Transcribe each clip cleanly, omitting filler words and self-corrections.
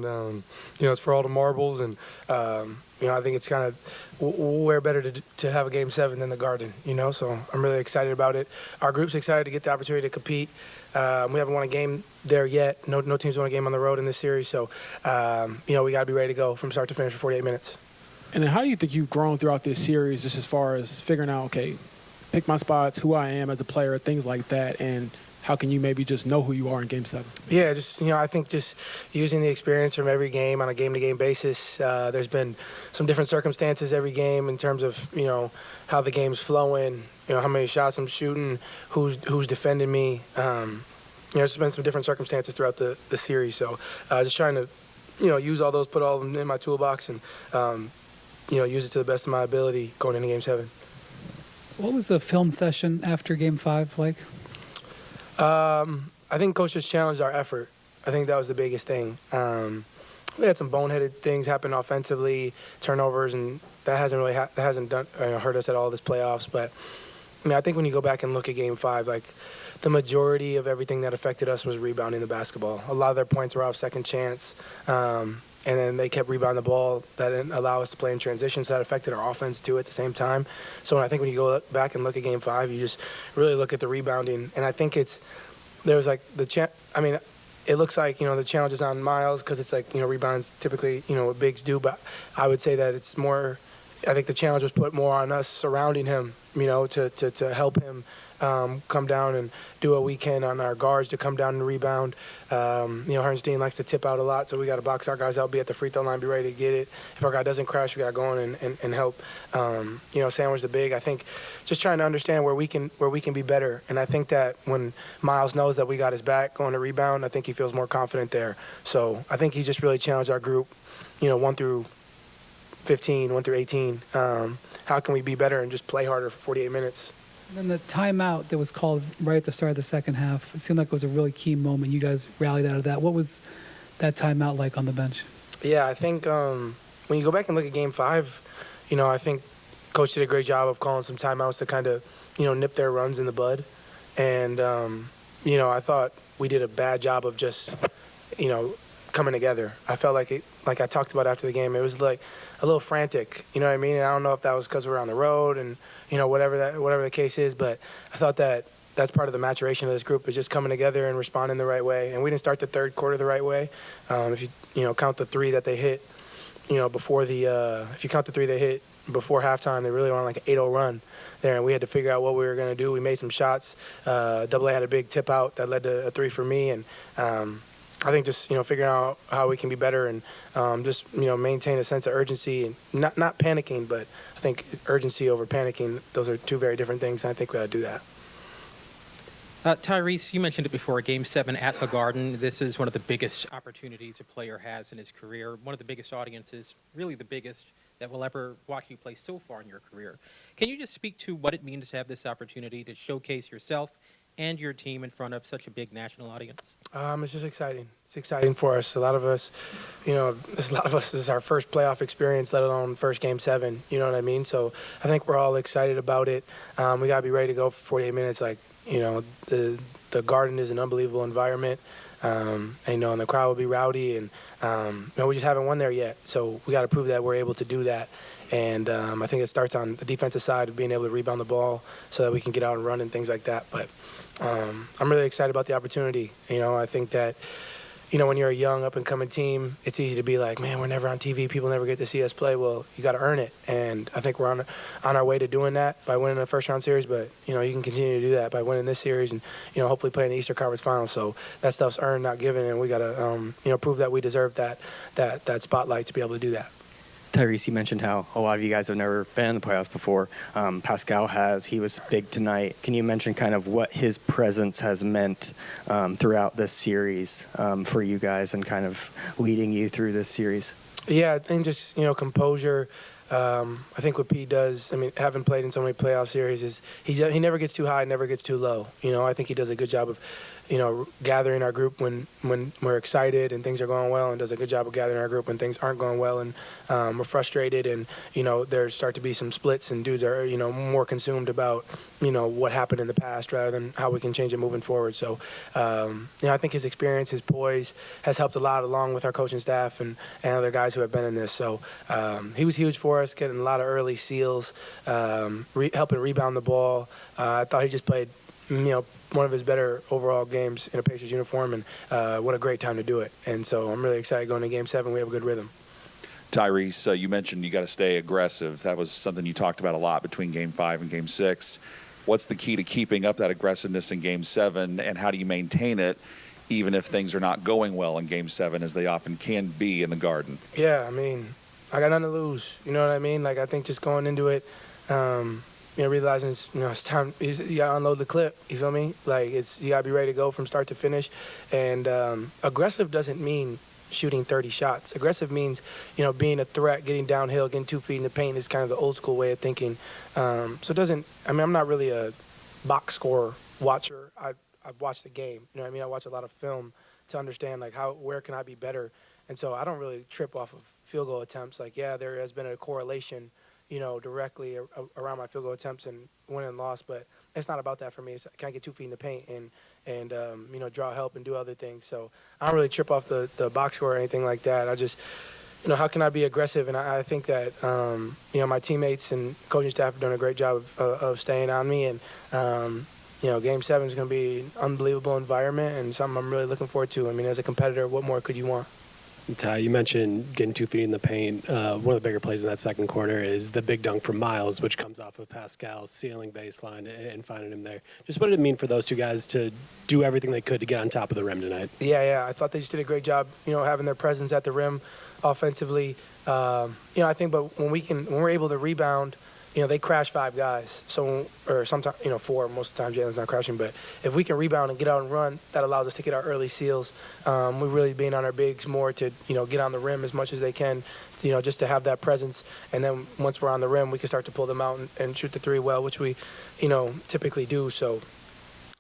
it's for all the marbles. And I think it's kind of where better to have a Game 7 than the Garden. So I'm really excited about it. Our group's excited to get the opportunity to compete. We haven't won a game there yet. No teams won a game on the road in this series. So we got to be ready to go from start to finish for 48 minutes. And then how do you think you've grown throughout this series, just as far as figuring out, okay, pick my spots, who I am as a player, things like that, and how can you maybe just know who you are in Game 7? Yeah, I think just using the experience from every game on a game-to-game basis. There's been some different circumstances every game in terms of, how the game's flowing, how many shots I'm shooting, who's defending me. There's been some different circumstances throughout the series. So just trying to, use all those, put all of them in my toolbox and, use it to the best of my ability going into Game 7. What was the film session after Game 5 like? I think Coach just challenged our effort. I think that was the biggest thing. We had some boneheaded things happen offensively, turnovers, and that hasn't really hurt us at all this playoffs. But I think when you go back and look at Game 5, like the majority of everything that affected us was rebounding the basketball. A lot of their points were off second chance. And then they kept rebounding the ball. That didn't allow us to play in transition, so that affected our offense, too, at the same time. So I think when you go back and look at Game 5, you just really look at the rebounding. And I think it looks like, the challenge is on Miles because it's like, rebounds typically, what bigs do. But I would say that it's more – I think the challenge was put more on us surrounding him, to help him come down and do what we can on our guards to come down and rebound. Herrnstein likes to tip out a lot, so we got to box our guys out, be at the free throw line, be ready to get it. If our guy doesn't crash, we got to go in and help, sandwich the big. I think just trying to understand where we can be better. And I think that when Miles knows that we got his back going to rebound, I think he feels more confident there. So I think he just really challenged our group, 1 through 15, 1 through 18. How can we be better and just play harder for 48 minutes? And then the timeout that was called right at the start of the second half, it seemed like it was a really key moment. You guys rallied out of that. What was that timeout like on the bench? Yeah, I think when you go back and look at Game 5, I think Coach did a great job of calling some timeouts to kind of, nip their runs in the bud. And, I thought we did a bad job of just, coming together. I felt like I talked about after the game, it was like a little frantic, you know what I mean? And I don't know if that was because we're on the road and, whatever the case is, but I thought that that's part of the maturation of this group is just coming together and responding the right way. And we didn't start the third quarter the right way. If you count the three that they hit, before if you count the three they hit before halftime, they really were on like an 8-0 run there, and we had to figure out what we were going to do. We made some shots. Double A had a big tip out that led to a three for me, and I think just figuring out how we can be better and just maintain a sense of urgency and not panicking, but I think urgency over panicking, those are two very different things, and I think we got to do that. Tyrese, you mentioned it before, Game 7 at the Garden. This is one of the biggest opportunities a player has in his career, one of the biggest audiences, really the biggest that will ever watch you play so far in your career. Can you just speak to what it means to have this opportunity to showcase yourself and your team in front of such a big national audience? It's just exciting. It's exciting for us. A lot of us, this is our first playoff experience, let alone first Game 7. You know what I mean? So I think we're all excited about it. We got to be ready to go for 48 minutes. Like, the Garden is an unbelievable environment. And the crowd will be rowdy, and we just haven't won there yet. So we got to prove that we're able to do that. And I think it starts on the defensive side of being able to rebound the ball so that we can get out and run and things like that. But I'm really excited about the opportunity. I think that, when you're a young up-and-coming team, it's easy to be like, man, we're never on TV. People never get to see us play. Well, you got to earn it. And I think we're on our way to doing that by winning the first-round series. But, you can continue to do that by winning this series and, hopefully playing the Eastern Conference Finals. So that stuff's earned, not given, and we got to, prove that we deserve that spotlight to be able to do that. Tyrese, you mentioned how a lot of you guys have never been in the playoffs before. Pascal has. He was big tonight. Can you mention kind of what his presence has meant throughout this series for you guys and kind of leading you through this series? Yeah, I think just, composure. I think what Pete does, having played in so many playoff series, is he never gets too high, never gets too low. I think he does a good job of gathering our group when we're excited and things are going well, and does a good job of gathering our group when things aren't going well and we're frustrated, and there start to be some splits and dudes are more consumed about what happened in the past rather than how we can change it moving forward. So I think his experience, his poise has helped a lot, along with our coaching staff and other guys who have been in this. So he was huge for us, getting a lot of early seals, helping rebound the ball. I thought he just played one of his better overall games in a Pacers uniform, and what a great time to do it. And so I'm really excited going to Game 7. We have a good rhythm. Tyrese, you mentioned you got to stay aggressive. That was something you talked about a lot between Game 5 and Game 6. What's the key to keeping up that aggressiveness in Game 7, and how do you maintain it even if things are not going well in Game 7, as they often can be in the Garden? Yeah, I mean, I got nothing to lose. You know what I mean? Like, I think just going into it, realizing it's time. You got to unload the clip. You feel me? Like, you got to be ready to go from start to finish. And aggressive doesn't mean shooting 30 shots. Aggressive means, being a threat, getting downhill, getting 2 feet in the paint is kind of the old school way of thinking. So it doesn't. I mean, I'm not really a box score watcher. I've watched the game. You know what I mean? I watch a lot of film to understand where can I be better. And so I don't really trip off of field goal attempts. Like, yeah, there has been a correlation, directly around my field goal attempts and win and loss, but it's not about that for me. It's, can I get 2 feet in the paint and draw help and do other things. So I don't really trip off the box score or anything like that. I just, how can I be aggressive? And I think that, my teammates and coaching staff have done a great job of staying on me. And, Game 7 is going to be an unbelievable environment and something I'm really looking forward to. I mean, as a competitor, what more could you want? Ty, you mentioned getting 2 feet in the paint. One of the bigger plays in that second quarter is the big dunk from Miles, which comes off of Pascal's ceiling baseline and finding him there. Just what did it mean for those two guys to do everything they could to get on top of the rim tonight? Yeah. I thought they just did a great job, having their presence at the rim offensively. I think, but when we're able to rebound, they crash 5 guys. So, or sometimes, 4. Most of the time, Jalen's not crashing. But if we can rebound and get out and run, that allows us to get our early seals. We're really being on our bigs more to, get on the rim as much as they can, just to have that presence. And then once we're on the rim, we can start to pull them out and shoot the 3 well, which we, typically do. So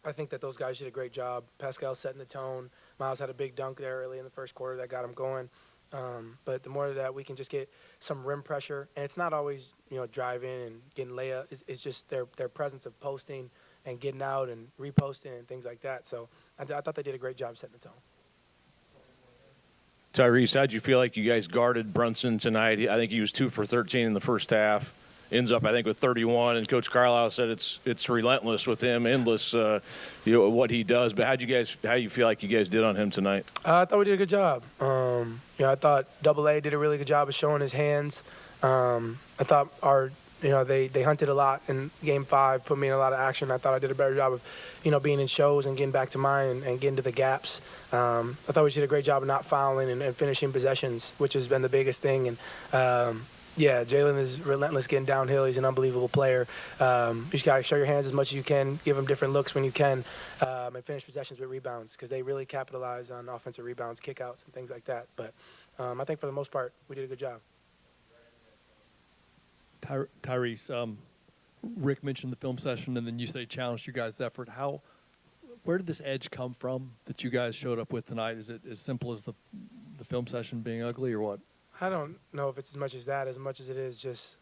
I think that those guys did a great job. Pascal setting the tone. Miles had a big dunk there early in the first quarter that got him going. But the more that we can just get some rim pressure, and it's not always, driving and getting layup. It's just their presence of posting and getting out and reposting and things like that. So I thought they did a great job setting the tone. Tyrese, how'd you feel like you guys guarded Brunson tonight? I think he was 2 for 13 in the first half. Ends up, I think, with 31. And Coach Carlisle said it's relentless with him, endless, what he does. But how you feel like you guys did on him tonight? I thought we did a good job. I thought AA did a really good job of showing his hands. I thought they hunted a lot in Game 5, put me in a lot of action. I thought I did a better job of, being in shows and getting back to mine and getting to the gaps. I thought we did a great job of not fouling and finishing possessions, which has been the biggest thing. And Jalen is relentless getting downhill. He's an unbelievable player. You just got to show your hands as much as you can, give him different looks when you can, and finish possessions with rebounds, because they really capitalize on offensive rebounds, kickouts, and things like that. But I think for the most part, we did a good job. Tyrese, Rick mentioned the film session, and then you say challenged you guys' effort. Where did this edge come from that you guys showed up with tonight? Is it as simple as the film session being ugly, or what? I don't know if it's as much as that, as much as it is just,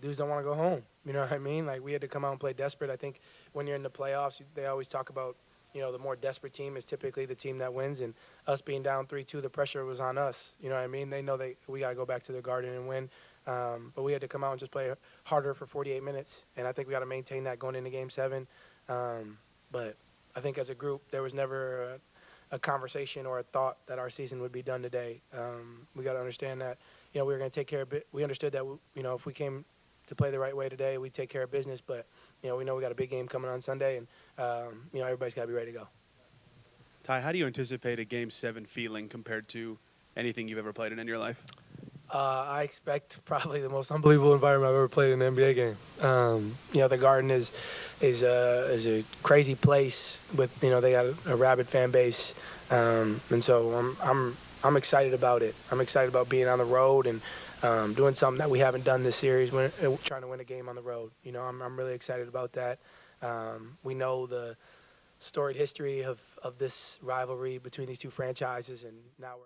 dudes don't want to go home. You know what I mean? We had to come out and play desperate. I think when you're in the playoffs, they always talk about, the more desperate team is typically the team that wins. And us being down 3-2, the pressure was on us. You know what I mean? They know we got to go back to the Garden and win. But we had to come out and just play harder for 48 minutes. And I think we got to maintain that going into Game 7. But I think as a group, there was never a conversation or a thought that our season would be done today. We got to understand that, we were going to take care of it. We understood that, if we came to play the right way today, we'd take care of business. But, we know we got a big game coming on Sunday, and, everybody's got to be ready to go. Ty, how do you anticipate a Game 7 feeling compared to anything you've ever played in your life? I expect probably the most unbelievable environment I've ever played in an NBA game. The Garden is a crazy place with, they got a rabid fan base, and so I'm excited about it. I'm excited about being on the road and doing something that we haven't done this series, trying to win a game on the road. I'm really excited about that. We know the storied history of this rivalry between these two franchises, and now we're